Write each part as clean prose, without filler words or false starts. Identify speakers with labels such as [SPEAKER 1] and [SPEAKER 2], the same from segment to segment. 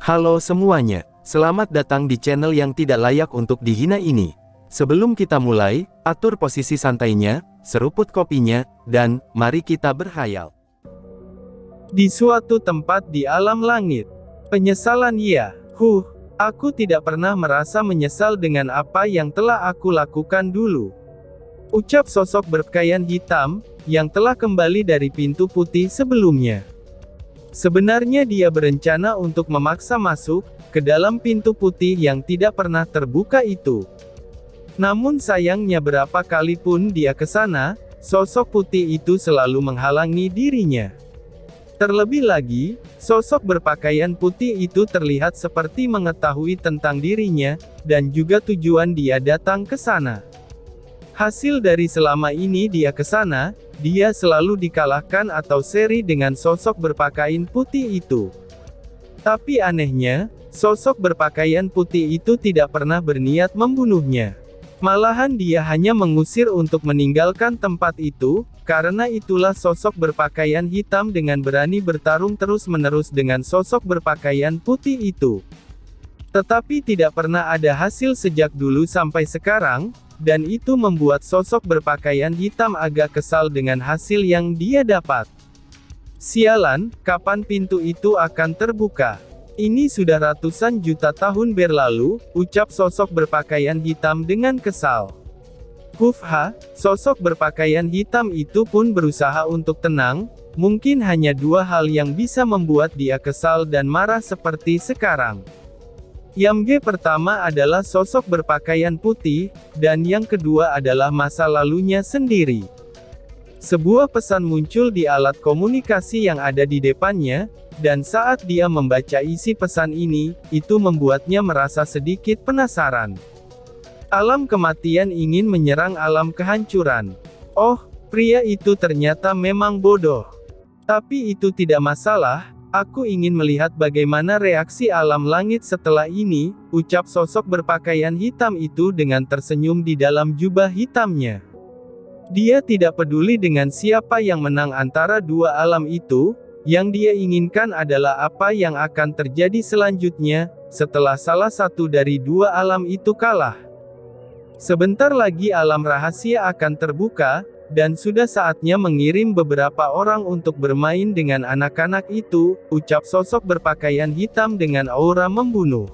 [SPEAKER 1] Halo semuanya, selamat datang di channel yang tidak layak untuk dihina ini. Sebelum kita mulai, atur posisi santainya, seruput kopinya, dan mari kita berkhayal.
[SPEAKER 2] Di suatu tempat di alam langit. Penyesalan ya, aku tidak pernah merasa menyesal dengan apa yang telah aku lakukan dulu. Ucap sosok berpakaian hitam, yang telah kembali dari pintu putih sebelumnya. Sebenarnya dia berencana untuk memaksa masuk ke dalam pintu putih yang tidak pernah terbuka itu. Namun sayangnya berapa kali pun dia ke sana, sosok putih itu selalu menghalangi dirinya. Terlebih lagi, sosok berpakaian putih itu terlihat seperti mengetahui tentang dirinya, dan juga tujuan dia datang ke sana. Hasil dari selama ini dia ke sana, dia selalu dikalahkan atau seri dengan sosok berpakaian putih itu. Tapi anehnya, sosok berpakaian putih itu tidak pernah berniat membunuhnya. Malahan dia hanya mengusir untuk meninggalkan tempat itu, karena itulah sosok berpakaian hitam dengan berani bertarung terus-menerus dengan sosok berpakaian putih itu. Tetapi tidak pernah ada hasil sejak dulu sampai sekarang, dan itu membuat sosok berpakaian hitam agak kesal dengan hasil yang dia dapat. Sialan, kapan pintu itu akan terbuka? Ini sudah ratusan juta tahun berlalu, ucap sosok berpakaian hitam dengan kesal. Sosok berpakaian hitam itu pun berusaha untuk tenang, mungkin hanya dua hal yang bisa membuat dia kesal dan marah seperti sekarang. Yang pertama adalah sosok berpakaian putih, dan yang kedua adalah masa lalunya sendiri. Sebuah pesan muncul di alat komunikasi yang ada di depannya, dan saat dia membaca isi pesan ini, itu membuatnya merasa sedikit penasaran. Alam kematian ingin menyerang alam kehancuran. Oh, pria itu ternyata memang bodoh. Tapi itu tidak masalah. Aku ingin melihat bagaimana reaksi alam langit setelah ini, ucap sosok berpakaian hitam itu dengan tersenyum di dalam jubah hitamnya. Dia tidak peduli dengan siapa yang menang antara dua alam itu, yang dia inginkan adalah apa yang akan terjadi selanjutnya, setelah salah satu dari dua alam itu kalah. Sebentar lagi alam rahasia akan terbuka, dan sudah saatnya mengirim beberapa orang untuk bermain dengan anak-anak itu, ucap sosok berpakaian hitam dengan aura membunuh.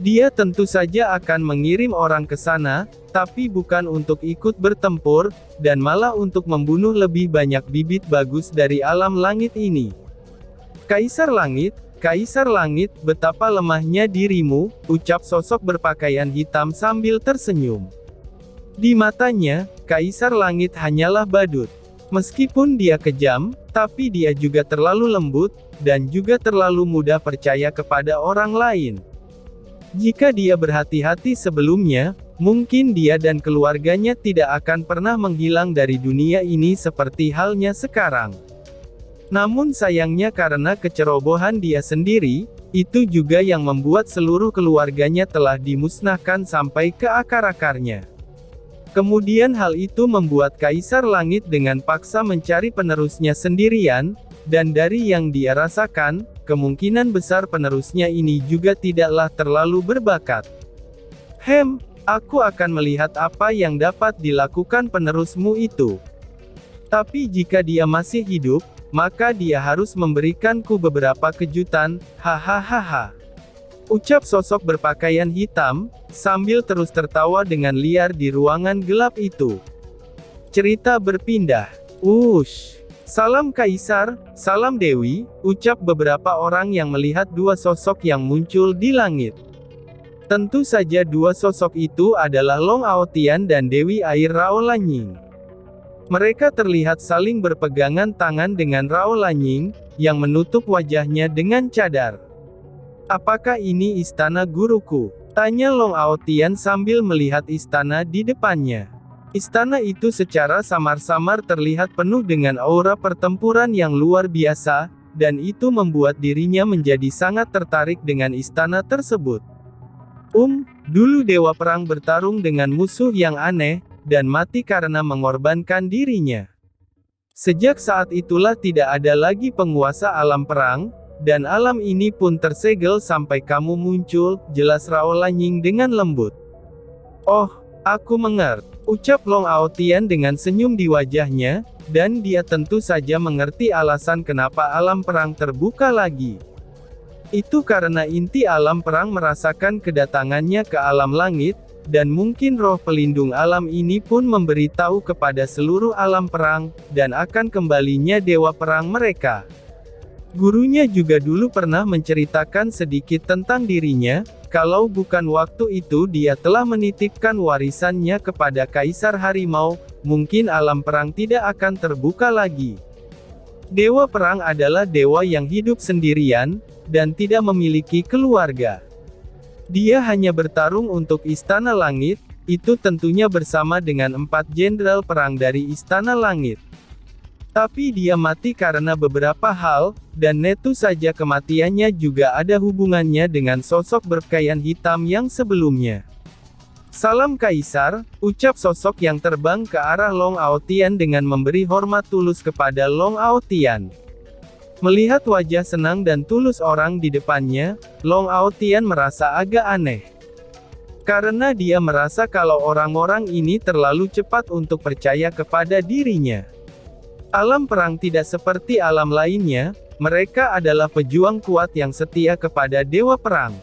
[SPEAKER 2] Dia tentu saja akan mengirim orang ke sana, tapi bukan untuk ikut bertempur, dan malah untuk membunuh lebih banyak bibit bagus dari alam langit ini. Kaisar Langit, betapa lemahnya dirimu, ucap sosok berpakaian hitam sambil tersenyum. Di matanya, Kaisar Langit hanyalah badut. Meskipun dia kejam, tapi dia juga terlalu lembut, dan juga terlalu mudah percaya kepada orang lain. Jika dia berhati-hati sebelumnya, mungkin dia dan keluarganya tidak akan pernah menghilang dari dunia ini seperti halnya sekarang. Namun sayangnya karena kecerobohan dia sendiri, itu juga yang membuat seluruh keluarganya telah dimusnahkan sampai ke akar-akarnya. Kemudian hal itu membuat Kaisar Langit dengan paksa mencari penerusnya sendirian, dan dari yang dia rasakan, kemungkinan besar penerusnya ini juga tidaklah terlalu berbakat. Aku akan melihat apa yang dapat dilakukan penerusmu itu. Tapi jika dia masih hidup, maka dia harus memberikanku beberapa kejutan, hahaha. Ucap sosok berpakaian hitam, sambil terus tertawa dengan liar di ruangan gelap itu. Cerita berpindah. Salam Kaisar, salam Dewi, ucap beberapa orang yang melihat dua sosok yang muncul di langit. Tentu saja dua sosok itu adalah Long Aotian dan Dewi Air Rao Lanying. Mereka terlihat saling berpegangan tangan dengan Rao Lanying, yang menutup wajahnya dengan cadar. Apakah ini istana guruku? Tanya Long Aotian sambil melihat istana di depannya. Istana itu secara samar-samar terlihat penuh dengan aura pertempuran yang luar biasa, dan itu membuat dirinya menjadi sangat tertarik dengan istana tersebut. Dulu Dewa Perang bertarung dengan musuh yang aneh, dan mati karena mengorbankan dirinya. Sejak saat itulah tidak ada lagi penguasa alam perang, dan alam ini pun tersegel sampai kamu muncul, jelas Rao Lanying dengan lembut. Oh, aku mengerti, ucap Long Aotian dengan senyum di wajahnya, dan dia tentu saja mengerti alasan kenapa alam perang terbuka lagi. Itu karena inti alam perang merasakan kedatangannya ke alam langit, dan mungkin roh pelindung alam ini pun memberitahu kepada seluruh alam perang, dan akan kembalinya dewa perang mereka. Gurunya juga dulu pernah menceritakan sedikit tentang dirinya, kalau bukan waktu itu dia telah menitipkan warisannya kepada Kaisar Harimau, mungkin alam perang tidak akan terbuka lagi. Dewa perang adalah dewa yang hidup sendirian, dan tidak memiliki keluarga. Dia hanya bertarung untuk Istana Langit, itu tentunya bersama dengan 4 jenderal perang dari Istana Langit. Tapi dia mati karena beberapa hal, dan tentu saja kematiannya juga ada hubungannya dengan sosok berpakaian hitam yang sebelumnya. Salam Kaisar, ucap sosok yang terbang ke arah Long Aotian dengan memberi hormat tulus kepada Long Aotian. Melihat wajah senang dan tulus orang di depannya, Long Aotian merasa agak aneh. Karena dia merasa kalau orang-orang ini terlalu cepat untuk percaya kepada dirinya. Alam perang tidak seperti alam lainnya, mereka adalah pejuang kuat yang setia kepada dewa perang.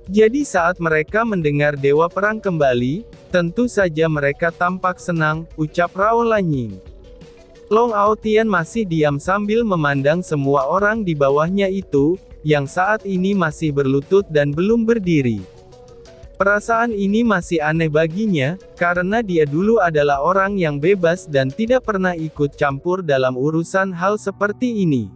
[SPEAKER 2] Jadi saat mereka mendengar dewa perang kembali, tentu saja mereka tampak senang, ucap Rao Lanying. Long Aotian masih diam sambil memandang semua orang di bawahnya itu, yang saat ini masih berlutut dan belum berdiri. Perasaan ini masih aneh baginya, karena dia dulu adalah orang yang bebas dan tidak pernah ikut campur dalam urusan hal seperti ini.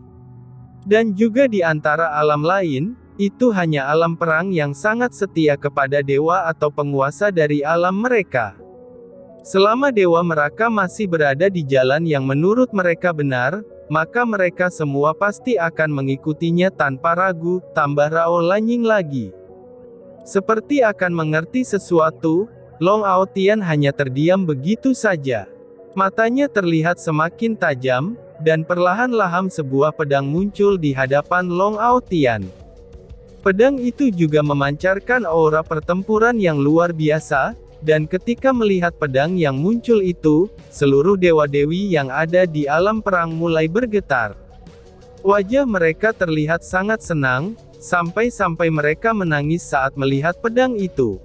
[SPEAKER 2] Dan juga di antara alam lain, itu hanya alam perang yang sangat setia kepada dewa atau penguasa dari alam mereka. Selama dewa mereka masih berada di jalan yang menurut mereka benar, maka mereka semua pasti akan mengikutinya tanpa ragu, tambah Rao Lanying lagi. Seperti akan mengerti sesuatu, Long Aotian hanya terdiam begitu saja. Matanya terlihat semakin tajam, dan perlahan-lahan sebuah pedang muncul di hadapan Long Aotian. Pedang itu juga memancarkan aura pertempuran yang luar biasa, dan ketika melihat pedang yang muncul itu, seluruh dewa-dewi yang ada di alam perang mulai bergetar. Wajah mereka terlihat sangat senang, sampai-sampai mereka menangis saat melihat pedang itu.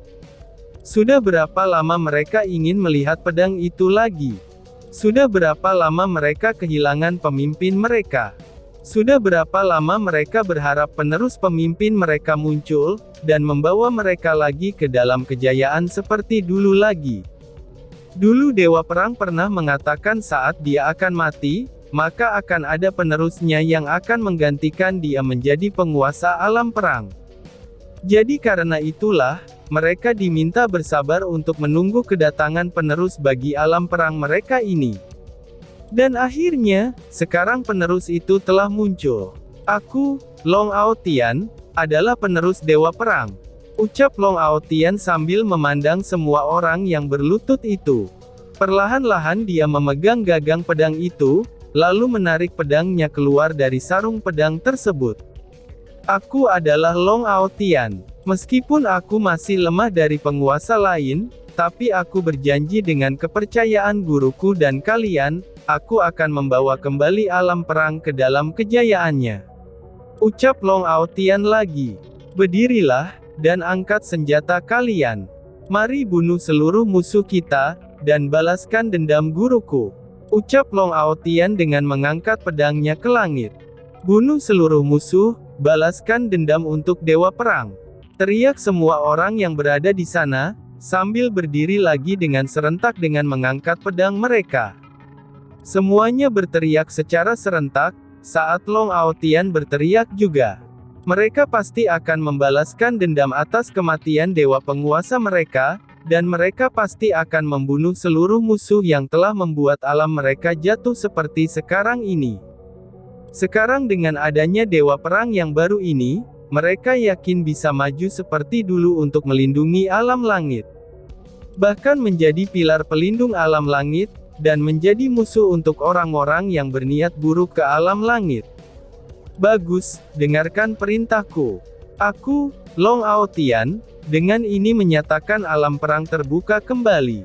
[SPEAKER 2] Sudah berapa lama mereka ingin melihat pedang itu lagi? Sudah berapa lama mereka kehilangan pemimpin mereka? Sudah berapa lama mereka berharap penerus pemimpin mereka muncul, dan membawa mereka lagi ke dalam kejayaan seperti dulu lagi? Dulu Dewa Perang pernah mengatakan saat dia akan mati, maka akan ada penerusnya yang akan menggantikan dia menjadi penguasa alam perang. Jadi karena itulah, mereka diminta bersabar untuk menunggu kedatangan penerus bagi alam perang mereka ini. Dan akhirnya, sekarang penerus itu telah muncul. Aku, Long Aotian, adalah penerus Dewa Perang. Ucap Long Aotian sambil memandang semua orang yang berlutut itu. Perlahan-lahan dia memegang gagang pedang itu, lalu menarik pedangnya keluar dari sarung pedang tersebut. Aku adalah Long Aotian. Meskipun aku masih lemah dari penguasa lain, tapi aku berjanji dengan kepercayaan guruku dan kalian, aku akan membawa kembali alam perang ke dalam kejayaannya. Ucap Long Aotian lagi. Berdirilah, dan angkat senjata kalian. Mari bunuh seluruh musuh kita, dan balaskan dendam guruku. Ucap Long Aotian dengan mengangkat pedangnya ke langit. Bunuh seluruh musuh, balaskan dendam untuk Dewa Perang. Teriak semua orang yang berada di sana, sambil berdiri lagi dengan serentak dengan mengangkat pedang mereka. Semuanya berteriak secara serentak, saat Long Aotian berteriak juga. Mereka pasti akan membalaskan dendam atas kematian dewa penguasa mereka, dan mereka pasti akan membunuh seluruh musuh yang telah membuat alam mereka jatuh seperti sekarang ini. Sekarang dengan adanya Dewa Perang yang baru ini, mereka yakin bisa maju seperti dulu untuk melindungi alam langit. Bahkan menjadi pilar pelindung alam langit, dan menjadi musuh untuk orang-orang yang berniat buruk ke alam langit. Bagus, dengarkan perintahku. Aku, Long Aotian, dengan ini menyatakan alam perang terbuka kembali.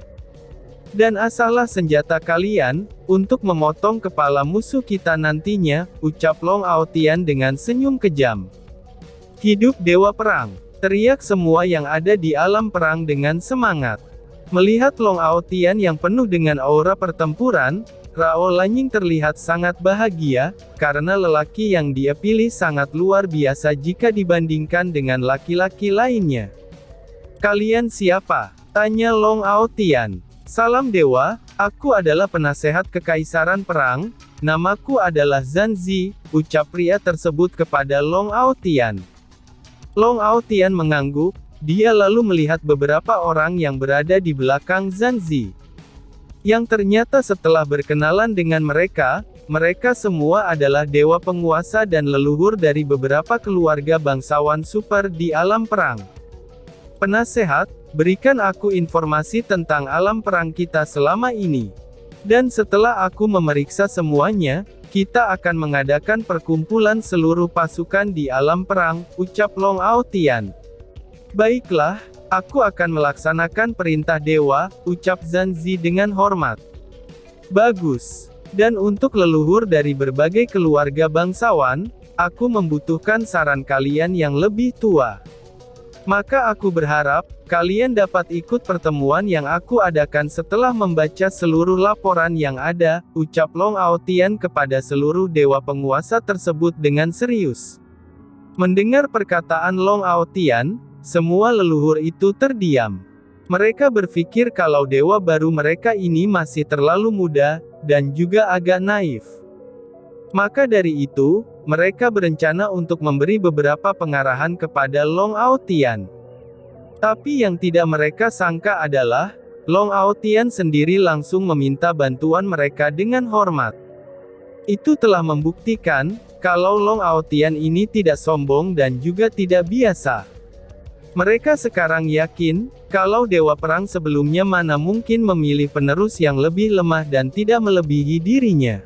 [SPEAKER 2] Dan asahlah senjata kalian, untuk memotong kepala musuh kita nantinya, ucap Long Aotian dengan senyum kejam. Hidup Dewa Perang! Teriak semua yang ada di alam perang dengan semangat. Melihat Long Aotian yang penuh dengan aura pertempuran, Rao Lanying terlihat sangat bahagia, karena lelaki yang dia pilih sangat luar biasa jika dibandingkan dengan laki-laki lainnya. Kalian siapa? Tanya Long Aotian. Salam Dewa, aku adalah penasehat Kekaisaran Perang, namaku adalah Zanzi, ucap pria tersebut kepada Long Aotian. Long Aotian mengangguk, dia lalu melihat beberapa orang yang berada di belakang Zanzi. Yang ternyata setelah berkenalan dengan mereka, mereka semua adalah dewa penguasa dan leluhur dari beberapa keluarga bangsawan super di alam perang. Penasehat, berikan aku informasi tentang alam perang kita selama ini. Dan setelah aku memeriksa semuanya, kita akan mengadakan perkumpulan seluruh pasukan di alam perang, ucap Long Aotian. Baiklah, aku akan melaksanakan perintah dewa, ucap Zanzi dengan hormat. Bagus. Dan untuk leluhur dari berbagai keluarga bangsawan, aku membutuhkan saran kalian yang lebih tua. Maka aku berharap, kalian dapat ikut pertemuan yang aku adakan setelah membaca seluruh laporan yang ada, ucap Long Aotian kepada seluruh dewa penguasa tersebut dengan serius. Mendengar perkataan Long Aotian, semua leluhur itu terdiam. Mereka berpikir kalau dewa baru mereka ini masih terlalu muda, dan juga agak naif. Maka dari itu, mereka berencana untuk memberi beberapa pengarahan kepada Long Aotian. Tapi yang tidak mereka sangka adalah, Long Aotian sendiri langsung meminta bantuan mereka dengan hormat. Itu telah membuktikan, kalau Long Aotian ini tidak sombong dan juga tidak biasa. Mereka sekarang yakin, kalau Dewa Perang sebelumnya mana mungkin memilih penerus yang lebih lemah dan tidak melebihi dirinya.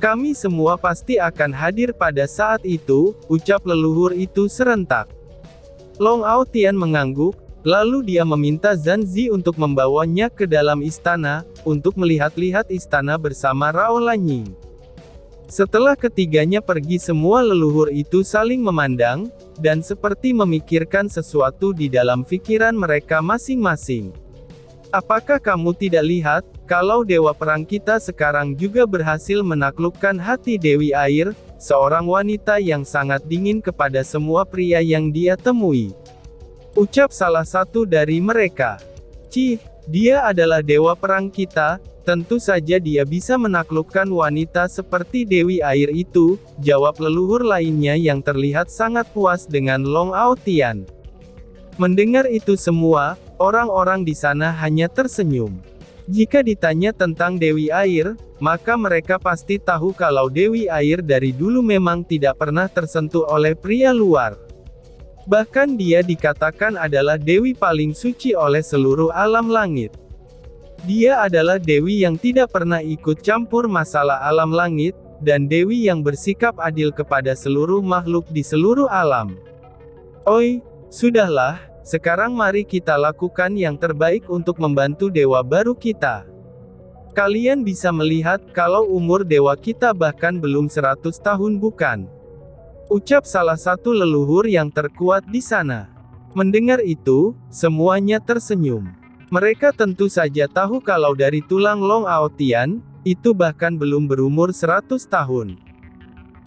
[SPEAKER 2] Kami semua pasti akan hadir pada saat itu, ucap leluhur itu serentak. Long Aotian mengangguk, lalu dia meminta Zanzi untuk membawanya ke dalam istana, untuk melihat-lihat istana bersama Rao Lanying. Setelah ketiganya pergi semua leluhur itu saling memandang, dan seperti memikirkan sesuatu di dalam pikiran mereka masing-masing. Apakah kamu tidak lihat, kalau Dewa Perang kita sekarang juga berhasil menaklukkan hati Dewi Air, seorang wanita yang sangat dingin kepada semua pria yang dia temui? Ucap salah satu dari mereka. Cih, dia adalah Dewa Perang kita, tentu saja dia bisa menaklukkan wanita seperti Dewi Air itu, jawab leluhur lainnya yang terlihat sangat puas dengan Long Aotian. Mendengar itu semua, orang-orang di sana hanya tersenyum. Jika ditanya tentang Dewi Air, maka mereka pasti tahu kalau Dewi Air dari dulu memang tidak pernah tersentuh oleh pria luar. Bahkan dia dikatakan adalah Dewi paling suci oleh seluruh alam langit. Dia adalah Dewi yang tidak pernah ikut campur masalah alam langit, dan Dewi yang bersikap adil kepada seluruh makhluk di seluruh alam. Oi, sudahlah, sekarang mari kita lakukan yang terbaik untuk membantu dewa baru kita. Kalian bisa melihat kalau umur dewa kita bahkan belum 100 tahun bukan? Ucap salah satu leluhur yang terkuat di sana. Mendengar itu, semuanya tersenyum. Mereka tentu saja tahu kalau dari tulang Long Aotian, itu bahkan belum berumur 100 tahun.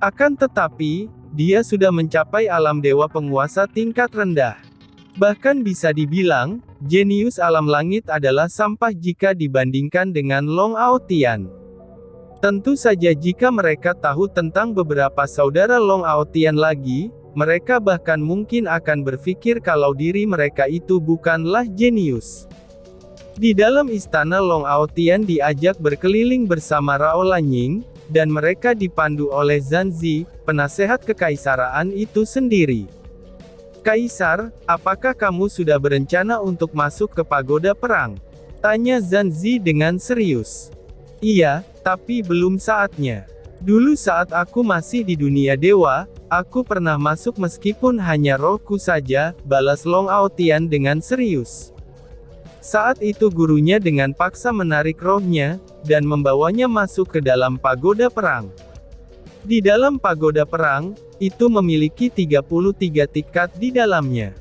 [SPEAKER 2] Akan tetapi, dia sudah mencapai alam dewa penguasa tingkat rendah. Bahkan bisa dibilang, jenius alam langit adalah sampah jika dibandingkan dengan Long Aotian. Tentu saja jika mereka tahu tentang beberapa saudara Long Aotian lagi, mereka bahkan mungkin akan berpikir kalau diri mereka itu bukanlah jenius. Di dalam istana Long Aotian diajak berkeliling bersama Rao Lanying, dan mereka dipandu oleh Zanzi, penasehat kekaisaraan itu sendiri. Kaisar, apakah kamu sudah berencana untuk masuk ke pagoda perang? Tanya Zanzi dengan serius. Iya, tapi belum saatnya. Dulu saat aku masih di dunia dewa, aku pernah masuk meskipun hanya rohku saja, balas Long Aotian dengan serius. Saat itu gurunya dengan paksa menarik rohnya, dan membawanya masuk ke dalam pagoda perang. Di dalam pagoda perang, itu memiliki 33 tingkat di dalamnya.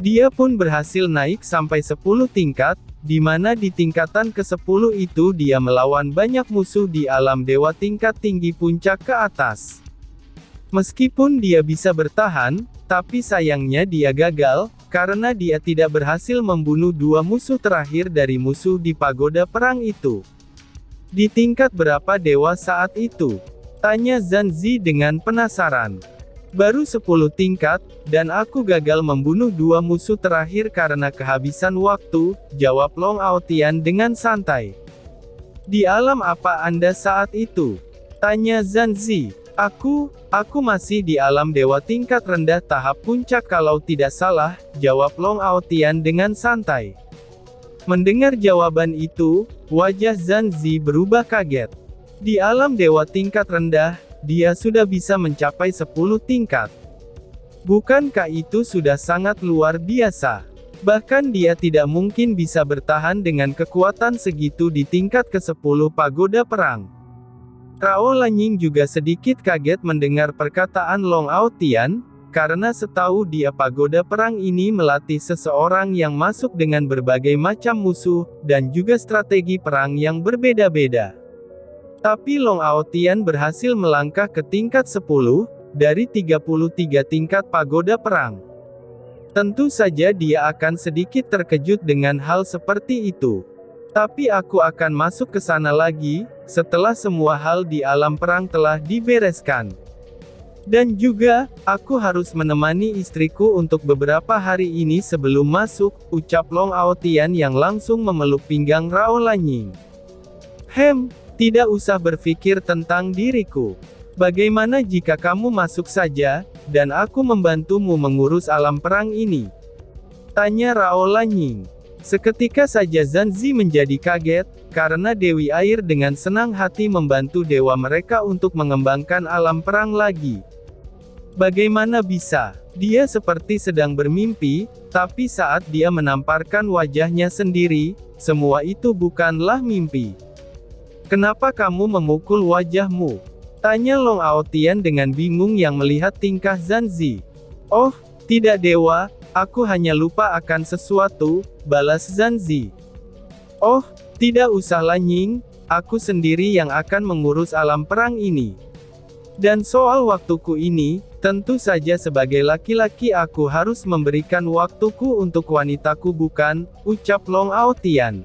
[SPEAKER 2] Dia pun berhasil naik sampai 10 tingkat, di mana di tingkatan ke-10 itu dia melawan banyak musuh di alam dewa tingkat tinggi puncak ke atas. Meskipun dia bisa bertahan, tapi sayangnya dia gagal, karena dia tidak berhasil membunuh dua musuh terakhir dari musuh di pagoda perang itu. Di tingkat berapa dewa saat itu? Tanya Zanzi dengan penasaran. Baru 10 tingkat, dan aku gagal membunuh dua musuh terakhir karena kehabisan waktu, jawab Long Aotian dengan santai. Di alam apa Anda saat itu? Tanya Zanzi. Aku masih di alam dewa tingkat rendah tahap puncak kalau tidak salah, jawab Long Aotian dengan santai. Mendengar jawaban itu, wajah Zanzi berubah kaget. Di alam dewa tingkat rendah, dia sudah bisa mencapai 10 tingkat. Bukankah itu sudah sangat luar biasa? Bahkan dia tidak mungkin bisa bertahan dengan kekuatan segitu di tingkat ke-10 pagoda perang. Rao Lanying juga sedikit kaget mendengar perkataan Long Aotian, karena setahu dia pagoda perang ini melatih seseorang yang masuk dengan berbagai macam musuh, dan juga strategi perang yang berbeda-beda. Tapi Long Aotian berhasil melangkah ke tingkat 10, dari 33 tingkat pagoda perang. Tentu saja dia akan sedikit terkejut dengan hal seperti itu. Tapi aku akan masuk ke sana lagi, setelah semua hal di alam perang telah dibereskan. Dan juga, aku harus menemani istriku untuk beberapa hari ini sebelum masuk, ucap Long Aotian yang langsung memeluk pinggang Rao Lanying. Tidak usah berpikir tentang diriku. Bagaimana jika kamu masuk saja, dan aku membantumu mengurus alam perang ini? Tanya Rao Lanying. Seketika saja Zanzi menjadi kaget, karena Dewi Air dengan senang hati membantu dewa mereka untuk mengembangkan alam perang lagi. Bagaimana bisa? Dia seperti sedang bermimpi, tapi saat dia menamparkan wajahnya sendiri, semua itu bukanlah mimpi. Kenapa kamu memukul wajahmu? Tanya Long Aotian dengan bingung yang melihat tingkah Zanzi. Oh, tidak dewa, aku hanya lupa akan sesuatu, balas Zanzi. Oh, tidak usah Lanying, aku sendiri yang akan mengurus alam perang ini. Dan soal waktuku ini, tentu saja sebagai laki-laki aku harus memberikan waktuku untuk wanitaku bukan, ucap Long Aotian.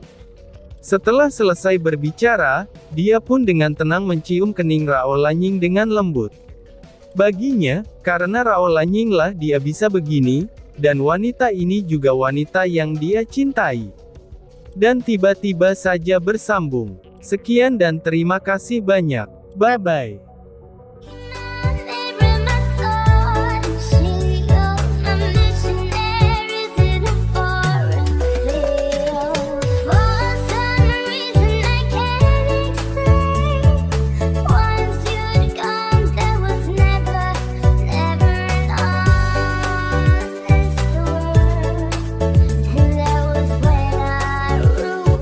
[SPEAKER 2] Setelah selesai berbicara, dia pun dengan tenang mencium kening Rao Lanying dengan lembut. Baginya, karena Rao Lanying lah dia bisa begini, dan wanita ini juga wanita yang dia cintai. Dan tiba-tiba saja bersambung. Sekian dan terima kasih banyak. Bye-bye.